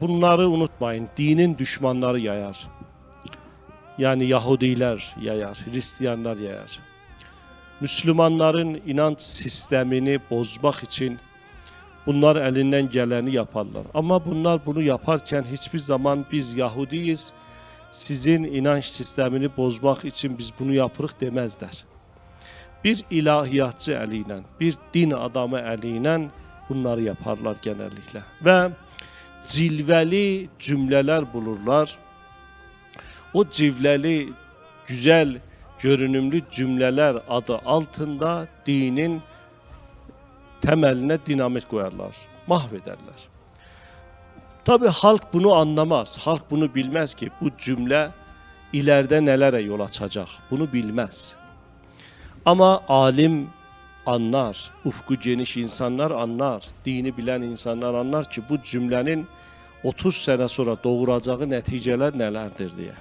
Bunları unutmayın. Dinin düşmanları yayar. Yani Yahudiler yayar, Hristiyanlar yayar. Müslümanların inanç sistemini bozmak için bunlar elinden geleni yaparlar. Ama bunlar bunu yaparken hiçbir zaman biz Yahudiyiz, sizin inanç sistemini bozmak için biz bunu yapırıq demezler. Bir ilahiyatçı eliyle, bir din adamı eliyle bunları yaparlar genellikle. Ve cilveli cümleler bulurlar. O cilveli, güzel, görünümlü cümleler adı altında dinin temeline dinamit koyarlar, mahvederler. Tabi halk bunu anlamaz, halk bunu bilmez ki bu cümle ileride nelere yol açacak, bunu bilmez. Ama alim anlar, ufku geniş insanlar anlar, dini bilen insanlar anlar ki bu cümlenin 30 sene sonra doğuracağı neticeler nelerdir diye.